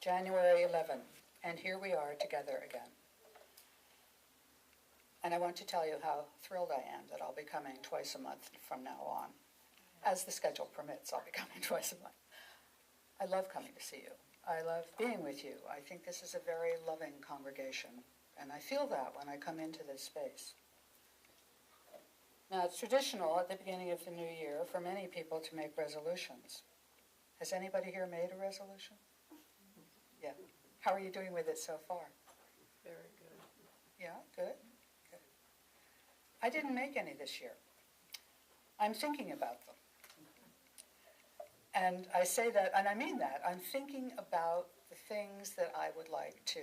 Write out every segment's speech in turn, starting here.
January 11, and here we are together again. And I want to tell you how thrilled I am that I'll be coming twice a month from now on. As the schedule permits, I'll be coming twice a month. I love coming to see you. I love being with you. I think this is a very loving congregation, and I feel that when I come into this space. Now, it's traditional at the beginning of the new year for many people to make resolutions. Has anybody here made a resolution? Yeah. How are you doing with it so far? Very good. Yeah, good. Good. I didn't make any this year. I'm thinking about them. And I say that, and I mean that. I'm thinking about the things that I would like to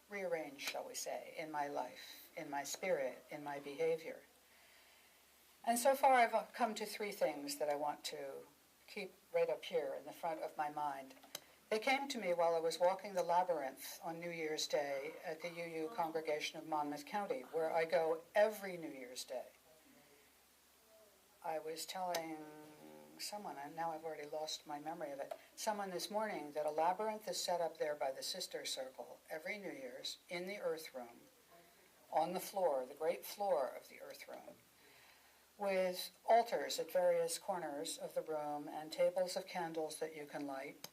rearrange, shall we say, in my life, in my spirit, in my behavior. And so far I've come to three things that I want to keep right up here in the front of my mind. They came to me while I was walking the labyrinth on New Year's Day at the UU congregation of Monmouth County, where I go every New Year's Day. I was telling someone, and now I've already lost my memory of it, someone this morning that a labyrinth is set up there by the Sister Circle every New Year's in the earth room, on the floor, the great floor of the earth room, with altars at various corners of the room and tables of candles that you can light.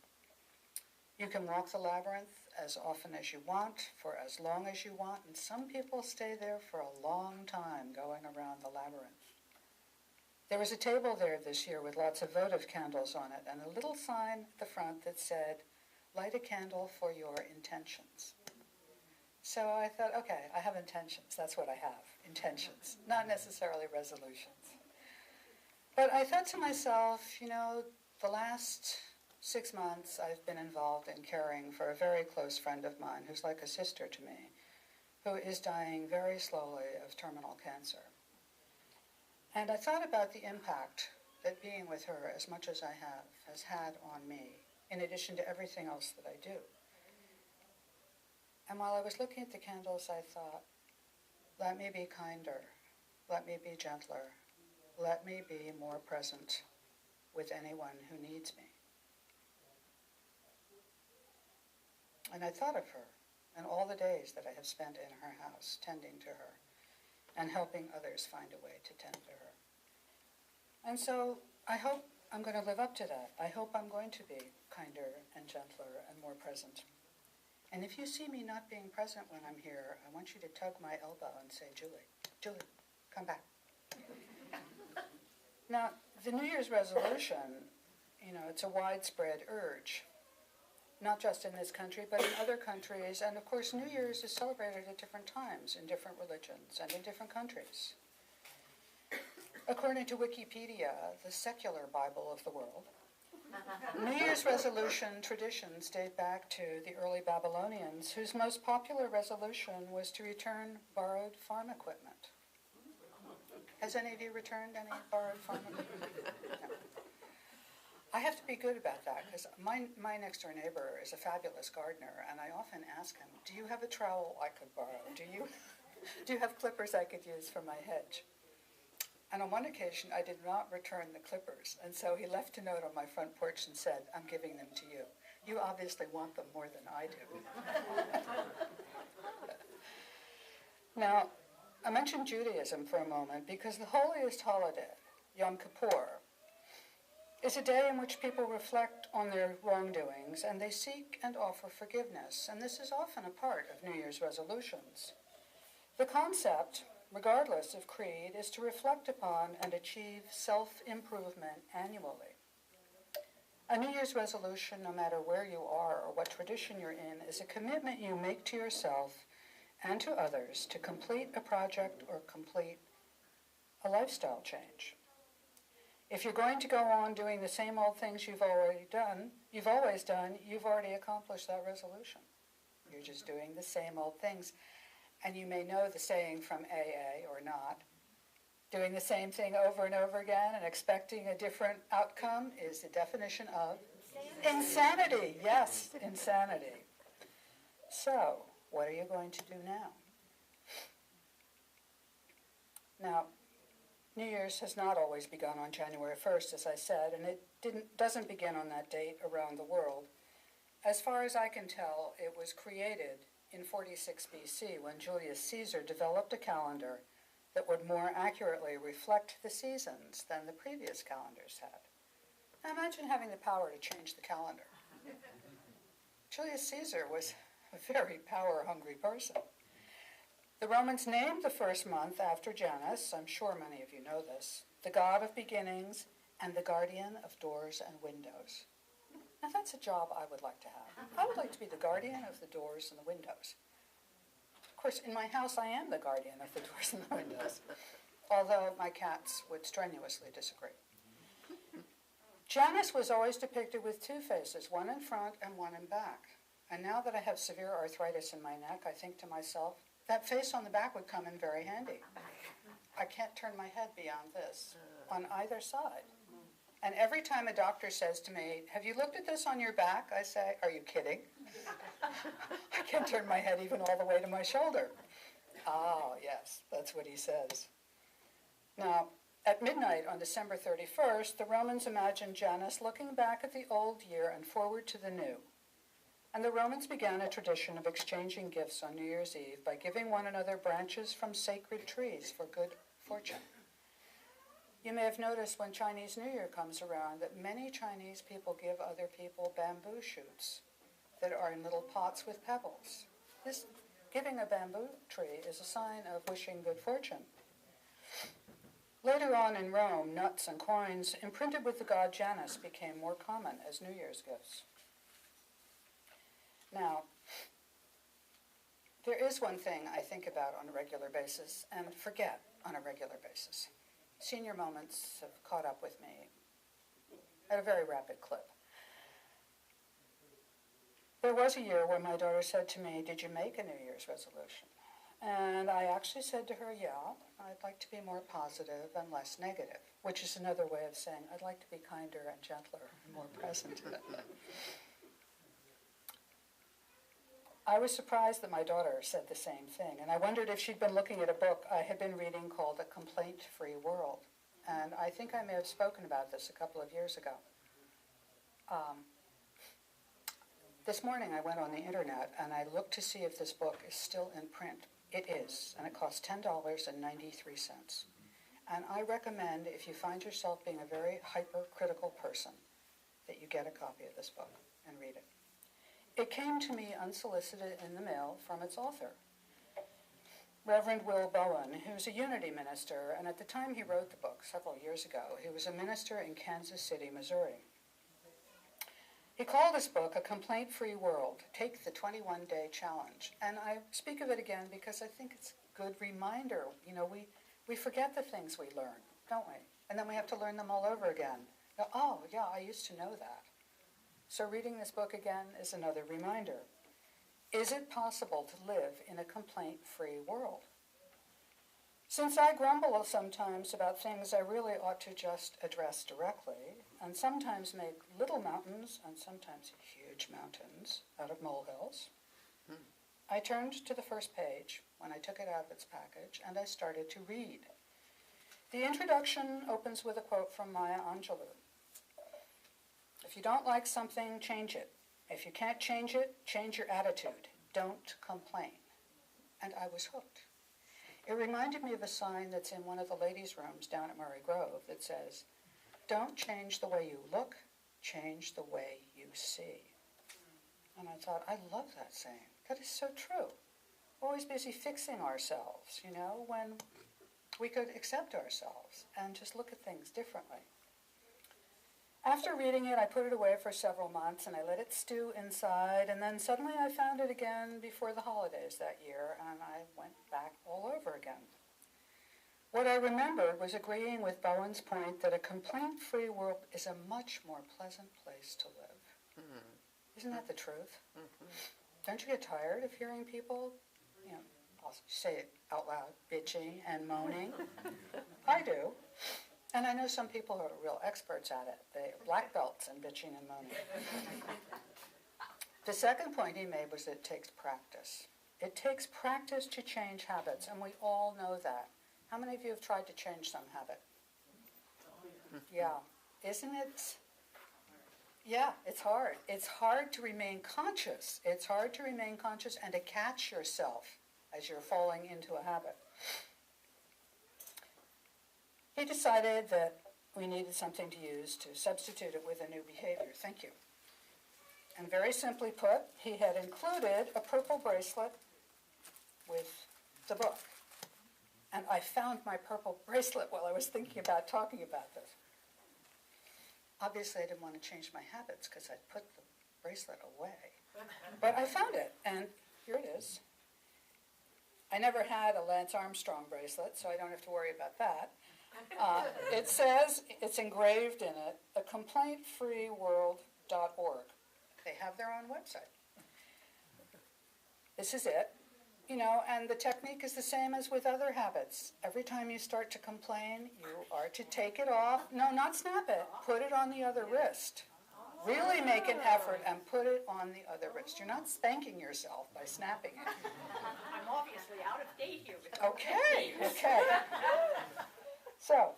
You can walk the labyrinth as often as you want, for as long as you want, and some people stay there for a long time going around the labyrinth. There was a table there this year with lots of votive candles on it and a little sign at the front that said, "Light a candle for your intentions." So I thought, okay, I have intentions. That's what I have, intentions, not necessarily resolutions. But I thought to myself, you know, the last 6 months I've been involved in caring for a very close friend of mine who's like a sister to me, who is dying very slowly of terminal cancer. And I thought about the impact that being with her, as much as I have, has had on me, in addition to everything else that I do. And while I was looking at the candles, I thought, let me be kinder, let me be gentler, let me be more present with anyone who needs me. And I thought of her and all the days that I have spent in her house, tending to her and helping others find a way to tend to her. And so I hope I'm going to live up to that. I hope I'm going to be kinder and gentler and more present. And if you see me not being present when I'm here, I want you to tug my elbow and say, Julie, come back. Now, the New Year's resolution, you know, it's a widespread urge, not just in this country, but in other countries. And of course, New Year's is celebrated at different times in different religions and in different countries. According to Wikipedia, the secular Bible of the world, New Year's resolution traditions date back to the early Babylonians, whose most popular resolution was to return borrowed farm equipment. Has any of you returned any borrowed farm equipment? No. I have to be good about that, because my next-door neighbor is a fabulous gardener, and I often ask him, do you have a trowel I could borrow? Do you have clippers I could use for my hedge? And on one occasion, I did not return the clippers, and so he left a note on my front porch and said, I'm giving them to you. You obviously want them more than I do. Now, I mentioned Judaism for a moment because the holiest holiday, Yom Kippur, is a day in which people reflect on their wrongdoings and they seek and offer forgiveness, and this is often a part of New Year's resolutions. The concept, regardless of creed, is to reflect upon and achieve self-improvement annually. A New Year's resolution, no matter where you are or what tradition you're in, is a commitment you make to yourself and to others to complete a project or complete a lifestyle change. If you're going to go on doing the same old things you've always done, you've already accomplished that resolution. You're just doing the same old things. And you may know the saying from AA or not. Doing the same thing over and over again and expecting a different outcome is the definition of insanity. Yes, insanity. So, what are you going to do now? Now, New Year's has not always begun on January 1st, as I said, and it doesn't begin on that date around the world. As far as I can tell, it was created in 46 BC when Julius Caesar developed a calendar that would more accurately reflect the seasons than the previous calendars had. Now imagine having the power to change the calendar. Julius Caesar was a very power-hungry person. The Romans named the first month after Janus, I'm sure many of you know this, the god of beginnings and the guardian of doors and windows. Now that's a job I would like to have. I would like to be the guardian of the doors and the windows. Of course, in my house I am the guardian of the doors and the windows, although my cats would strenuously disagree. Janus was always depicted with two faces, one in front and one in back. And now that I have severe arthritis in my neck, I think to myself, that face on the back would come in very handy. I can't turn my head beyond this on either side. And every time a doctor says to me, have you looked at this on your back? I say, are you kidding? I can't turn my head even all the way to my shoulder. Oh, yes, that's what he says. Now, at midnight on December 31st, the Romans imagined Janus looking back at the old year and forward to the new. And the Romans began a tradition of exchanging gifts on New Year's Eve by giving one another branches from sacred trees for good fortune. You may have noticed when Chinese New Year comes around that many Chinese people give other people bamboo shoots that are in little pots with pebbles. This giving a bamboo tree is a sign of wishing good fortune. Later on in Rome, nuts and coins imprinted with the god Janus became more common as New Year's gifts. Now, there is one thing I think about on a regular basis and forget on a regular basis. Senior moments have caught up with me at a very rapid clip. There was a year where my daughter said to me, did you make a New Year's resolution? And I actually said to her, yeah, I'd like to be more positive and less negative, which is another way of saying I'd like to be kinder and gentler and more present. I was surprised that my daughter said the same thing, and I wondered if she'd been looking at a book I had been reading called A Complaint-Free World. And I think I may have spoken about this a couple of years ago. This morning I went on the internet and I looked to see if this book is still in print. It is, and it costs $10.93. And I recommend, if you find yourself being a very hypercritical person, that you get a copy of this book and read it. It came to me unsolicited in the mail from its author, Reverend Will Bowen, who's a Unity minister, and at the time he wrote the book, several years ago, he was a minister in Kansas City, Missouri. He called this book A Complaint-Free World, Take the 21-Day Challenge. And I speak of it again because I think it's a good reminder. You know, we forget the things we learn, don't we? And then we have to learn them all over again. Now, oh, yeah, I used to know that. So reading this book again is another reminder. Is it possible to live in a complaint-free world? Since I grumble sometimes about things I really ought to just address directly, and sometimes make little mountains and sometimes huge mountains out of molehills, I turned to the first page when I took it out of its package and I started to read. The introduction opens with a quote from Maya Angelou. If you don't like something, change it. If you can't change it, change your attitude. Don't complain. And I was hooked. It reminded me of a sign that's in one of the ladies' rooms down at Murray Grove that says, don't change the way you look, change the way you see. And I thought, I love that saying. That is so true. Always busy fixing ourselves, you know, when we could accept ourselves and just look at things differently. After reading it, I put it away for several months and I let it stew inside, and then suddenly I found it again before the holidays that year, and I went back all over again. What I remembered was agreeing with Bowen's point that a complaint-free world is a much more pleasant place to live. Isn't that the truth? Don't you get tired of hearing people, you know, I'll say it out loud, bitching and moaning? I do. And I know some people are real experts at it. They're black belts in bitching and moaning. The second point he made was that it takes practice. It takes practice to change habits, and we all know that. How many of you have tried to change some habit? Yeah. Isn't it Yeah, it's hard. It's hard to remain conscious. It's hard to remain conscious and to catch yourself as you're falling into a habit. He decided that we needed something to use to substitute it with a new behavior. Thank you. And very simply put, he had included a purple bracelet with the book. And I found my purple bracelet while I was thinking about talking about this. Obviously, I didn't want to change my habits because I'd put the bracelet away. But I found it, and here it is. I never had a Lance Armstrong bracelet, so I don't have to worry about that. It says, it's engraved in it, a complaintfreeworld.org. They have their own website. This is it. You know, and the technique is the same as with other habits. Every time you start to complain, you are to take it off. No, not snap it. Put it on the other wrist. Really make an effort and put it on the other wrist. You're not spanking yourself by snapping it. I'm obviously out of date here. Okay. So,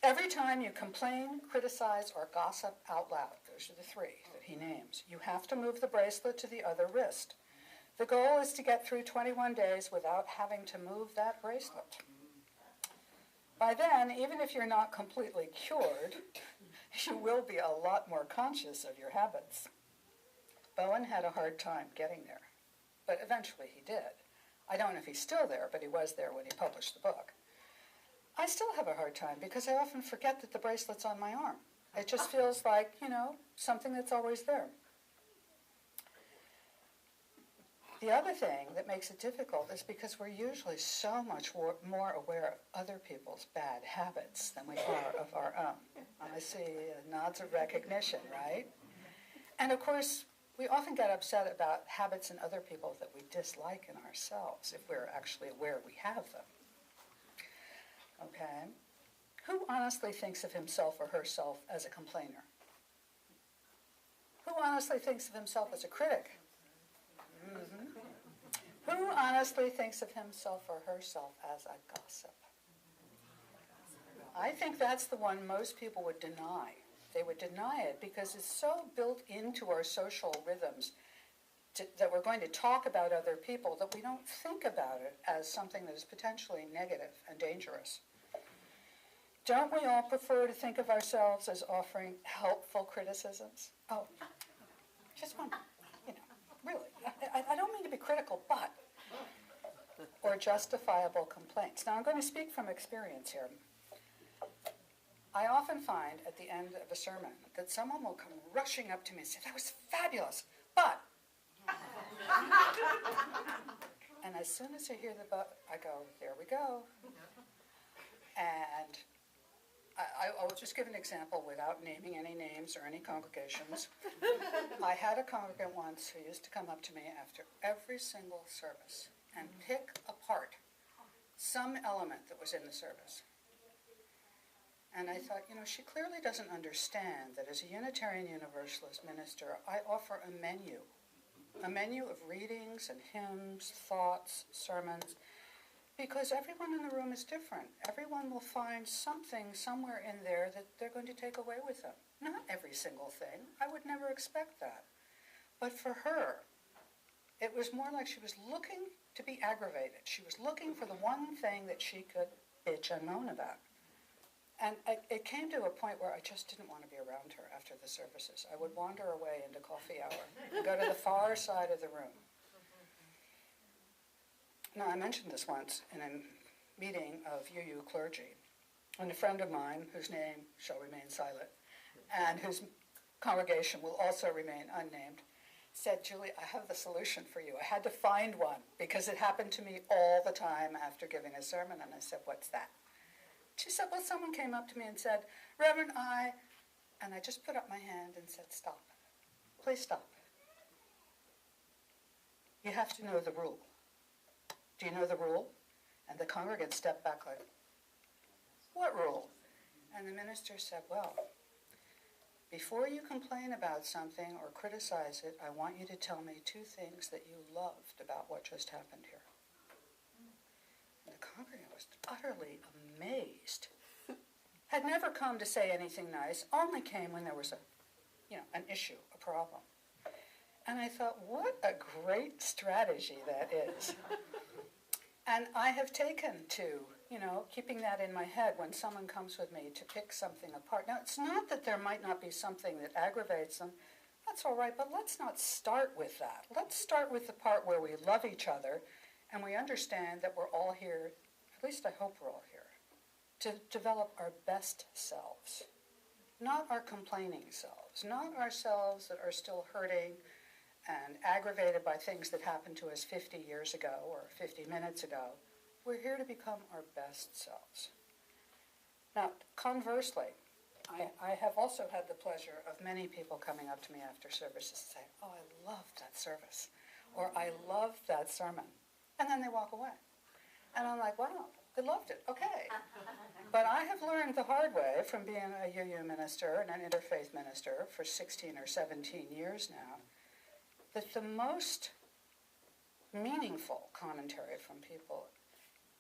every time you complain, criticize, or gossip out loud, those are the three that he names, you have to move the bracelet to the other wrist. The goal is to get through 21 days without having to move that bracelet. By then, even if you're not completely cured, you will be a lot more conscious of your habits. Bowen had a hard time getting there, but eventually he did. I don't know if he's still there, but he was there when he published the book. I still have a hard time because I often forget that the bracelet's on my arm. It just feels like, you know, something that's always there. The other thing that makes it difficult is because we're usually so much more aware of other people's bad habits than we are of our own. I see nods of recognition, right? And of course, we often get upset about habits in other people that we dislike in ourselves if we're actually aware we have them. Okay? Who honestly thinks of himself or herself as a complainer? Who honestly thinks of himself as a critic? Mm-hmm. Who honestly thinks of himself or herself as a gossip? I think that's the one most people would deny. They would deny it because it's so built into our social rhythms that we're going to talk about other people that we don't think about it as something that is potentially negative and dangerous. Don't we all prefer to think of ourselves as offering helpful criticisms? Oh, just one. Really, I don't mean to be critical, but, or justifiable complaints. Now, I'm going to speak from experience here. I often find at the end of a sermon that someone will come rushing up to me and say, that was fabulous, but. And as soon as I hear the but, I go, there we go. And I'll just give an example without naming any names or any congregations. I had a congregant once who used to come up to me after every single service and pick apart some element that was in the service. And I thought, you know, she clearly doesn't understand that as a Unitarian Universalist minister, I offer a menu of readings and hymns, thoughts, sermons, because everyone in the room is different. Everyone will find something somewhere in there that they're going to take away with them. Not every single thing. I would never expect that. But for her, it was more like she was looking to be aggravated. She was looking for the one thing that she could bitch and moan about. And it came to a point where I just didn't want to be around her after the services. I would wander away into coffee hour and go to the far side of the room. Now, I mentioned this once in a meeting of UU clergy, when a friend of mine, whose name shall remain silent, and whose congregation will also remain unnamed, said, Julie, I have the solution for you. I had to find one because it happened to me all the time after giving a sermon. And I said, what's that? She said, well, someone came up to me and said, Reverend, and I just put up my hand and said, stop. Please stop. You have to know the rule. Do you know the rule? And the congregant stepped back like, what rule? And the minister said, well, before you complain about something or criticize it, I want you to tell me two things that you loved about what just happened here. And the congregant was utterly amazed. Had never come to say anything nice, only came when there was an issue, a problem. And I thought, what a great strategy that is. And I have taken to, keeping that in my head when someone comes with me to pick something apart. Now, it's not that there might not be something that aggravates them. That's all right, but let's not start with that. Let's start with the part where we love each other and we understand that we're all here, at least I hope we're all here, to develop our best selves, not our complaining selves, not ourselves that are still hurting and aggravated by things that happened to us 50 years ago or 50 minutes ago. We're here to become our best selves. Now, conversely, I have also had the pleasure of many people coming up to me after services and saying, oh, I loved that service, or I loved that sermon. And then they walk away. And I'm like, wow, they loved it, okay. But I have learned the hard way from being a UU minister and an interfaith minister for 16 or 17 years now, that the most meaningful commentary from people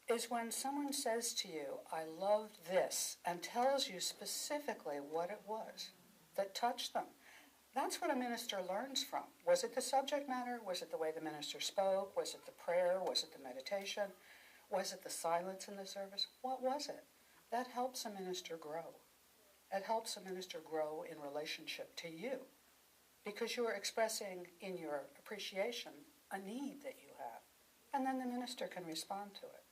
is when someone says to you, I loved this, and tells you specifically what it was that touched them. That's what a minister learns from. Was it the subject matter? Was it the way the minister spoke? Was it the prayer? Was it the meditation? Was it the silence in the service? What was it? That helps a minister grow. It helps a minister grow in relationship to you because you are expressing in your appreciation a need that you have, and then the minister can respond to it.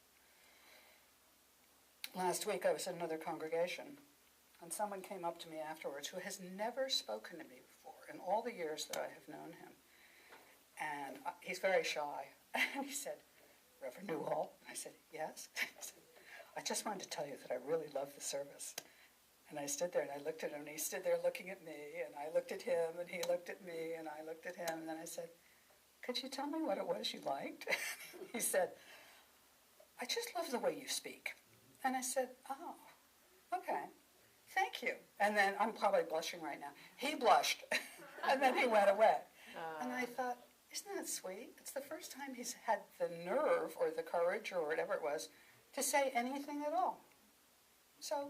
Last week I was in another congregation, and someone came up to me afterwards who has never spoken to me before in all the years that I have known him. And he's very shy. And he said, Reverend Newhall? And I said, yes. He said, I just wanted to tell you that I really loved the service. And I stood there and I looked at him, and he stood there looking at me, and I looked at him, and he looked at me, and I looked at him, and then I said, could you tell me what it was you liked? He said, I just love the way you speak. And I said, oh, okay, thank you. And then, I'm probably blushing right now. He blushed, and then he went away. And I thought, isn't that sweet? It's the first time he's had the nerve or the courage or whatever it was to say anything at all. So,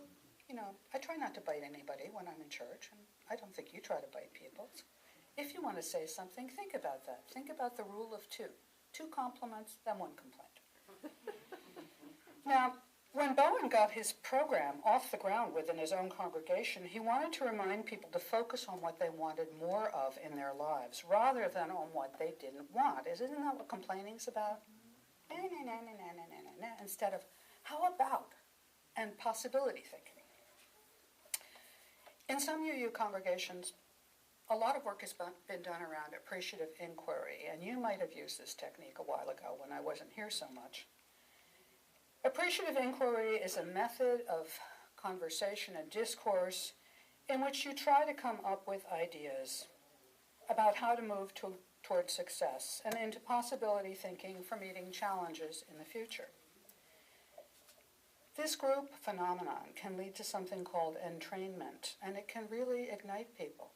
I try not to bite anybody when I'm in church, and I don't think you try to bite people. If you want to say something, think about that. Think about the rule of two. 2 compliments, then 1 complaint. Now, when Bowen got his program off the ground within his own congregation, he wanted to remind people to focus on what they wanted more of in their lives, rather than on what they didn't want. Isn't that what complaining's about? Instead of, how about, and possibility thinking. In some UU congregations, a lot of work has been done around appreciative inquiry, and you might have used this technique a while ago when I wasn't here so much. Appreciative inquiry is a method of conversation and discourse in which you try to come up with ideas about how to move toward success and into possibility thinking for meeting challenges in the future. This group phenomenon can lead to something called entrainment, and it can really ignite people.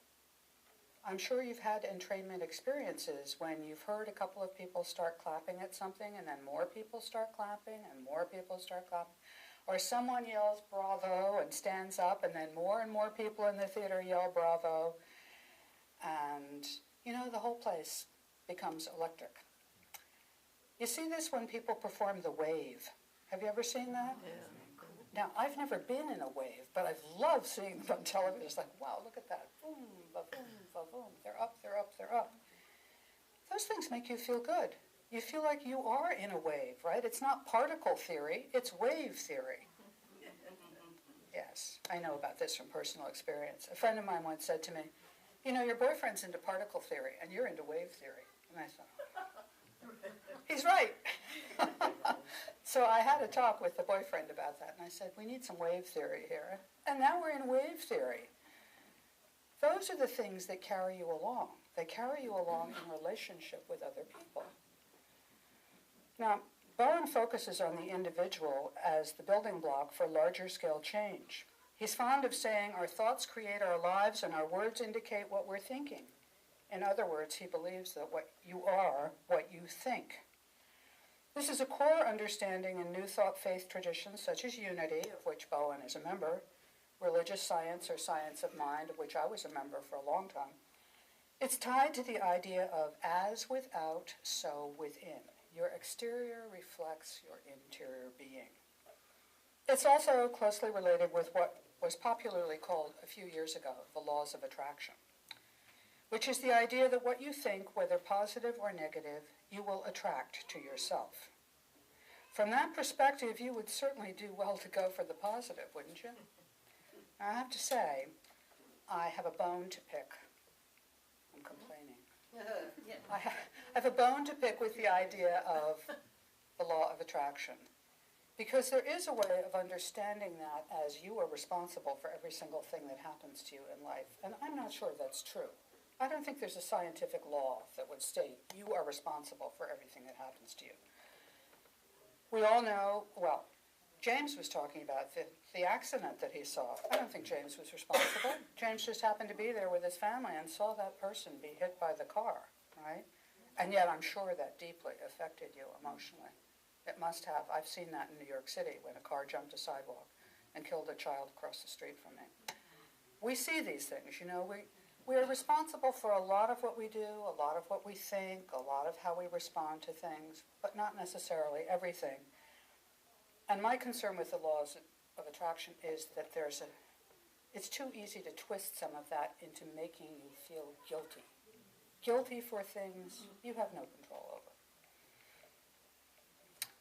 I'm sure you've had entrainment experiences when you've heard a couple of people start clapping at something, and then more people start clapping, and more people start clapping. Or someone yells bravo and stands up, and then more and more people in the theater yell bravo. And, the whole place becomes electric. You see this when people perform the wave. Have you ever seen that? Yeah. Now, I've never been in a wave, but I've loved seeing them on television. It's like, wow, look at that. Boom, ba-boom, ba-boom. They're up, they're up, they're up. Those things make you feel good. You feel like you are in a wave, right? It's not particle theory, it's wave theory. Yes, I know about this from personal experience. A friend of mine once said to me, your boyfriend's into particle theory, and you're into wave theory. And I thought, he's right. So I had a talk with the boyfriend about that, and I said, we need some wave theory here. And now we're in wave theory. Those are the things that carry you along. They carry you along in relationship with other people. Now, Bowen focuses on the individual as the building block for larger scale change. He's fond of saying our thoughts create our lives and our words indicate what we're thinking. In other words, he believes that what you are, what you think. This is a core understanding in New Thought faith traditions such as Unity, of which Bowen is a member, religious science or science of mind, of which I was a member for a long time, it's tied to the idea of as without, so within. Your exterior reflects your interior being. It's also closely related with what was popularly called a few years ago the laws of attraction, which is the idea that what you think, whether positive or negative, you will attract to yourself. From that perspective, you would certainly do well to go for the positive, wouldn't you? Now, I have to say, I have a bone to pick. I'm complaining. I have a bone to pick with the idea of the law of attraction, because there is a way of understanding that as you are responsible for every single thing that happens to you in life, and I'm not sure that's true. I don't think there's a scientific law that would state you are responsible for everything that happens to you. We all know, well, James was talking about the accident that he saw. I don't think James was responsible. James just happened to be there with his family and saw that person be hit by the car, right? And yet I'm sure that deeply affected you emotionally. It must have. I've seen that in New York City when a car jumped a sidewalk and killed a child across the street from me. We see these things, you know. We are responsible for a lot of what we do, a lot of what we think, a lot of how we respond to things, but not necessarily everything. And my concern with the laws of attraction is that it's too easy to twist some of that into making you feel guilty. Guilty for things you have no control over.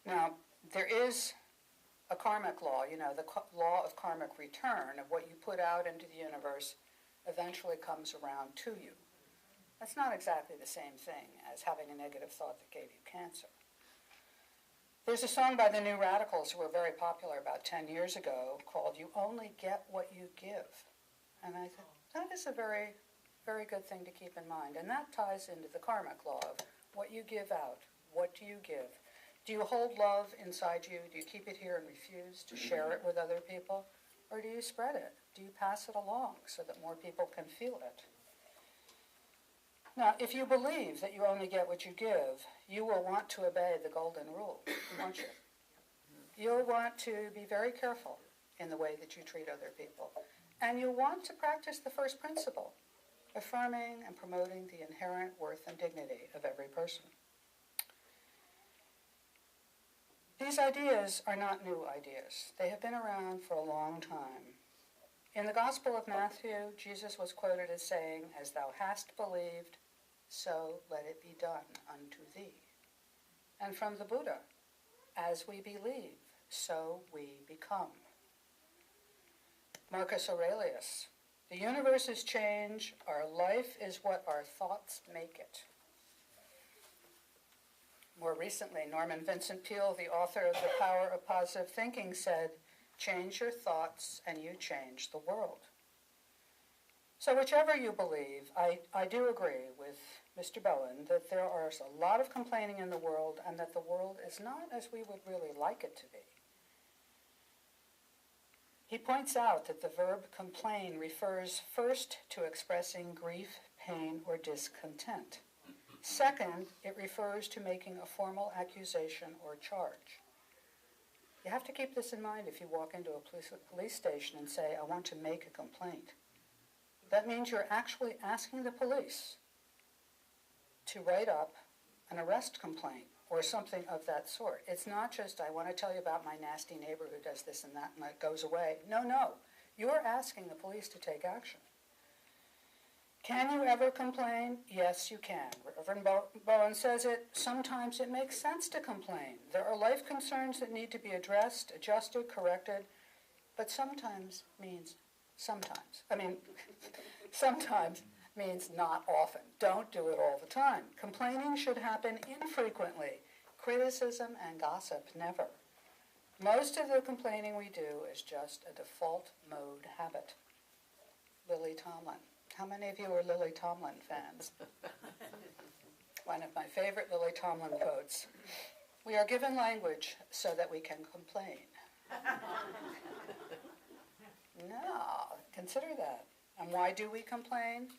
Now, there is a karmic law, you know, the law of karmic return, of what you put out into the universe eventually comes around to you. That's not exactly the same thing as having a negative thought that gave you cancer. There's a song by the New Radicals who were very popular about 10 years ago called You Only Get What You Give. And I thought, that is a very, very good thing to keep in mind. And that ties into the karmic law of what you give out. What do you give? Do you hold love inside you? Do you keep it here and refuse to share it with other people? Or do you spread it? Do you pass it along so that more people can feel it? Now, if you believe that you only get what you give, you will want to obey the golden rule, won't you? You'll want to be very careful in the way that you treat other people. And you'll want to practice the first principle, affirming and promoting the inherent worth and dignity of every person. These ideas are not new ideas. They have been around for a long time. In the Gospel of Matthew, Jesus was quoted as saying, "As thou hast believed, so let it be done unto thee." And from the Buddha, "As we believe, so we become." Marcus Aurelius, "The universe is change, our life is what our thoughts make it." More recently, Norman Vincent Peale, the author of The Power of Positive Thinking, said, "Change your thoughts and you change the world." So whichever you believe, I do agree with Mr. Bowen that there are a lot of complaining in the world and that the world is not as we would really like it to be. He points out that the verb complain refers first to expressing grief, pain, or discontent. Second, it refers to making a formal accusation or charge. You have to keep this in mind if you walk into a police station and say, "I want to make a complaint." That means you're actually asking the police to write up an arrest complaint or something of that sort. It's not just, "I want to tell you about my nasty neighbor who does this and that and it goes away." No. You're asking the police to take action. Can you ever complain? Yes, you can. Reverend Bowen says sometimes it makes sense to complain. There are life concerns that need to be addressed, adjusted, corrected, but sometimes means not often. Don't do it all the time. Complaining should happen infrequently. Criticism and gossip, never. Most of the complaining we do is just a default mode habit. Lily Tomlin. How many of you are Lily Tomlin fans? One of my favorite Lily Tomlin quotes. "We are given language so that we can complain." No, consider that. And why do we complain?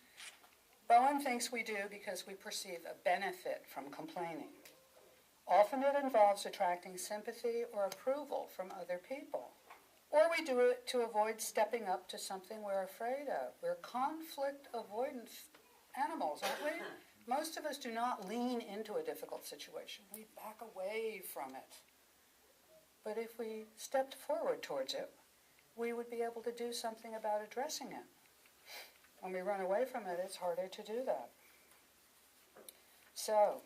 Bowen thinks we do because we perceive a benefit from complaining. Often it involves attracting sympathy or approval from other people. Or we do it to avoid stepping up to something we're afraid of. We're conflict avoidance animals, aren't we? Most of us do not lean into a difficult situation. We back away from it. But if we stepped forward towards it, we would be able to do something about addressing it. When we run away from it, it's harder to do that. So,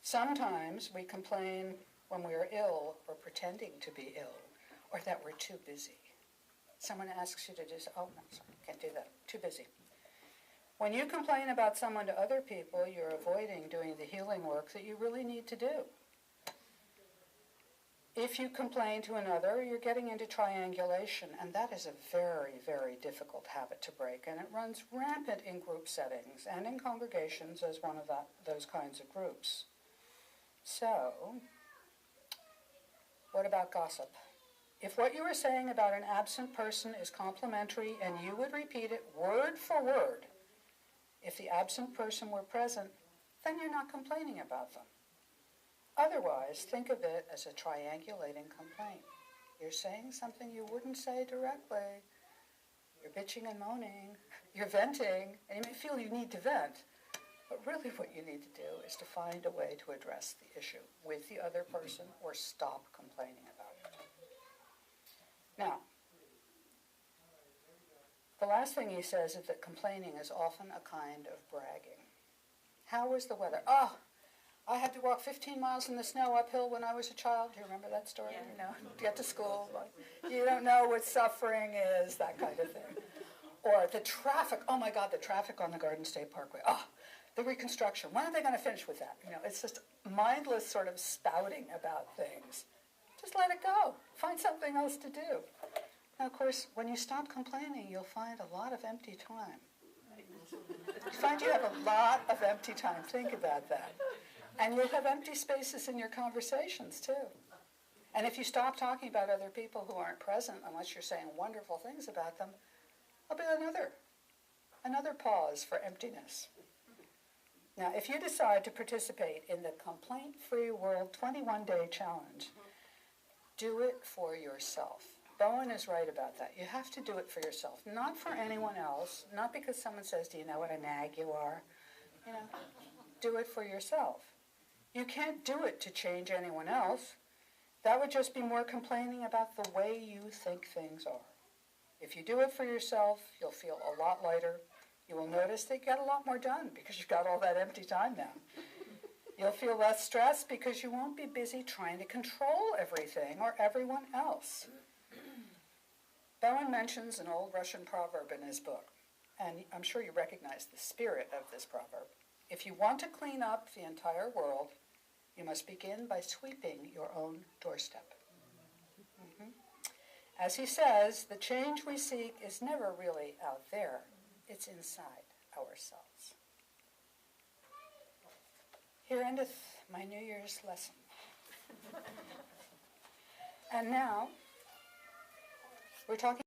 sometimes we complain when we're ill or pretending to be ill, or that we're too busy. Someone asks you to do oh, no, sorry, can't do that, too busy. When you complain about someone to other people, you're avoiding doing the healing work that you really need to do. If you complain to another, you're getting into triangulation, and that is a very, very difficult habit to break, and it runs rampant in group settings and in congregations as one of those kinds of groups. So, what about gossip? If what you are saying about an absent person is complimentary and you would repeat it word for word, if the absent person were present, then you're not complaining about them. Otherwise, think of it as a triangulating complaint. You're saying something you wouldn't say directly. You're bitching and moaning. You're venting, and you may feel you need to vent. But really what you need to do is to find a way to address the issue with the other person or stop complaining about it. Now, the last thing he says is that complaining is often a kind of bragging. How was the weather? Oh, I had to walk 15 miles in the snow uphill when I was a child. Do you remember that story? Yeah. You know, to get to school. Like, you don't know what suffering is, that kind of thing. Or the traffic. Oh, my God, the traffic on the Garden State Parkway. Oh, the reconstruction. When are they going to finish with that? You know, it's just mindless sort of spouting about things. Just let it go. Find something else to do. Now, of course, when you stop complaining, you'll find a lot of empty time. You find you have a lot of empty time. Think about that. And you'll have empty spaces in your conversations, too. And if you stop talking about other people who aren't present, unless you're saying wonderful things about them, there'll be another pause for emptiness. Now, if you decide to participate in the Complaint-Free World 21-Day Challenge, do it for yourself. Bowen is right about that. You have to do it for yourself, not for anyone else, not because someone says, do you know what a nag you are? You know, do it for yourself. You can't do it to change anyone else. That would just be more complaining about the way you think things are. If you do it for yourself, you'll feel a lot lighter. You will notice that you get a lot more done because you've got all that empty time now. You'll feel less stressed because you won't be busy trying to control everything or everyone else. Bowen mentions an old Russian proverb in his book, and I'm sure you recognize the spirit of this proverb. If you want to clean up the entire world, you must begin by sweeping your own doorstep. Mm-hmm. As he says, the change we seek is never really out there. It's inside ourselves. Here endeth my New Year's lesson. And now, we're talking